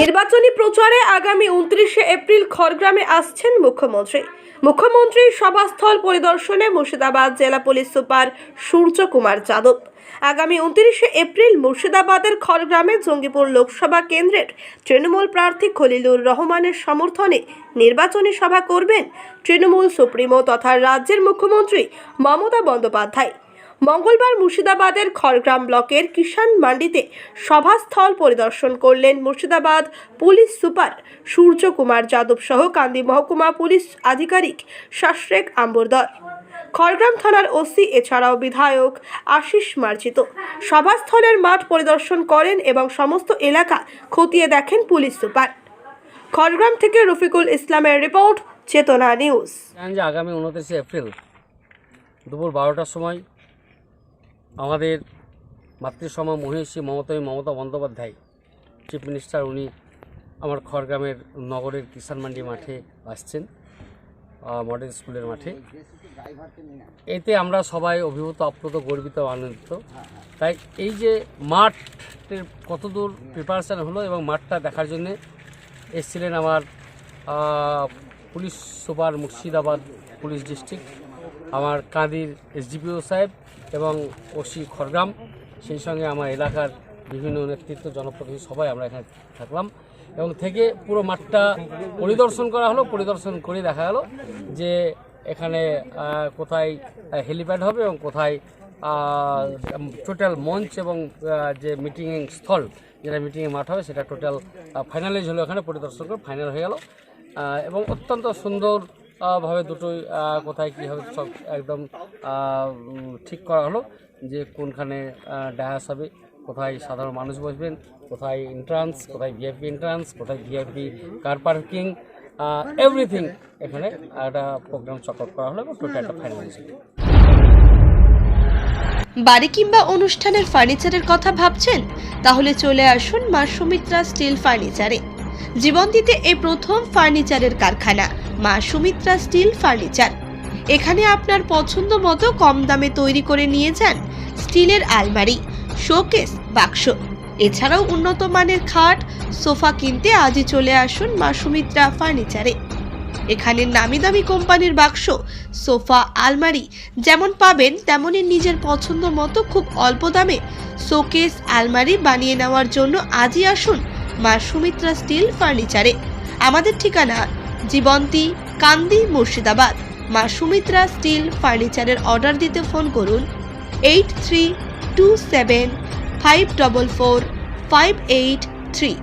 নির্বাচনী প্রচারে আগামী 29 এপ্রিল খড়গ্রামে আসছেন মুখ্যমন্ত্রী সভাস্থল পরিদর্শনে মুর্শিদাবাদ জেলা পুলিশ সুপার সূর্যকুমার যাদব। আগামী 29 এপ্রিল মুর্শিদাবাদের খড়গ্রামে জঙ্গিপুর লোকসভা কেন্দ্রের তৃণমূল প্রার্থী খলিলুর রহমানের সমর্থনে নির্বাচনী সভা করবেন তৃণমূল সুপ্রিমো তথা রাজ্যের মুখ্যমন্ত্রী মমতা বন্দ্যোপাধ্যায়। মঙ্গলবার মুর্শিদাবাদের খড়গ্রাম ব্লকের কিষান মান্ডিতে সভাস্থল পরিদর্শন করলেন মুর্শিদাবাদ পুলিশ সুপার সূর্যকুমার যাদব সহ কান্দি মহকুমা পুলিশ আধিকারিক শাসরেক আম্বরদর, খড়গ্রাম থানার ওসি এছাড়াও বিধায়ক আশিস মার্জিত। সভাস্থলের মাঠ পরিদর্শন করেন এবং সমস্ত এলাকা খতিয়ে দেখেন পুলিশ সুপার। খড়গ্রাম থেকে রফিকুল ইসলামের রিপোর্ট, চেতনা নিউজ। আগামী 29 এপ্রিল দুপুর 12টার সময় আমাদের মাতৃসমা মহিষী মমতা বন্দ্যোপাধ্যায় চিফ মিনিস্টার উনি আমার খড়গ্রামের নগরের কিষান মান্ডি মাঠে আসছেন, মডেল স্কুলের মাঠে। এতে আমরা সবাই অভিভূত, আপ্লুত, গর্বিত, আনন্দিত। তাই এই যে মাঠের কতদূর প্রিপারেশান হলো এবং মাঠটা দেখার জন্যে এসেছিলেন আমার police super Murshidabad police district, আমার কাঁদির এসডিপিও সাহেব এবং ওসি খড়গ্রাম, সেই সঙ্গে আমার এলাকার বিভিন্ন নেতৃত্ব, জনপ্রতিনিধি সবাই আমরা এখানে থাকলাম এবং থেকে পুরো মাঠটা পরিদর্শন করা হলো। পরিদর্শন করে দেখা গেল যে এখানে কোথায় হেলিপ্যাড হবে এবং কোথায় টোটাল মঞ্চ এবং যে মিটিং স্থল, যেটা মিটিংয়ের মাঠ হবে, সেটা টোটাল ফাইনালাইজ হলো। এখানে পরিদর্শন করে ফাইনাল হয়ে গেল এবং অত্যন্ত সুন্দর ভাবে দুটোই কোথায় কী হবে সব একদম ঠিক করা হলো যে কোনখানে ডায়াস হবে, কোথায় সাধারণ মানুষ বসবেন, কোথায় এন্ট্রান্স, কোথায় ভিআইপি এন্ট্রান্স, কোথায় ভিআইপি কার পার্কিং, এভরিথিং এখানে একটা প্রোগ্রাম চকআউট করা হলো এবং টোটাল একটা ফাইনালাইজ হলো। বাড়ি কিংবা অনুষ্ঠানের ফার্নিচারের কথা ভাবছেন? তাহলে চলে আসুন মা সুমিত্রা স্টিল ফার্নিচারে। জীবন্তীতে এই প্রথম ফার্নিচারের কারখানা মা সুমিত্রা স্টিল ফার্নিচার। এখানে আপনার পছন্দ মতো কম দামে তৈরি করে নিয়ে যান স্টিলের আলমারি, শোকেস, বাক্স, এছাড়াও উন্নত মানের খাট, সোফা কিনতে আজই চলে আসুন মা সুমিত্রা ফার্নিচারে। এখানে নামি দামি কোম্পানির বাক্স, সোফা, আলমারি যেমন পাবেন তেমনই নিজের পছন্দ মতো খুব অল্প দামে শোকেস, আলমারি বানিয়ে নেওয়ার জন্য আজই আসুন মা সুমিত্রা স্টিল ফার্নিচারে। আমাদের ঠিকানা জীবন্তী, কান্দি, মুর্শিদাবাদ। মা সুমিত্রা স্টিল ফার্নিচারের অর্ডার দিতে ফোন করুন 8327544583।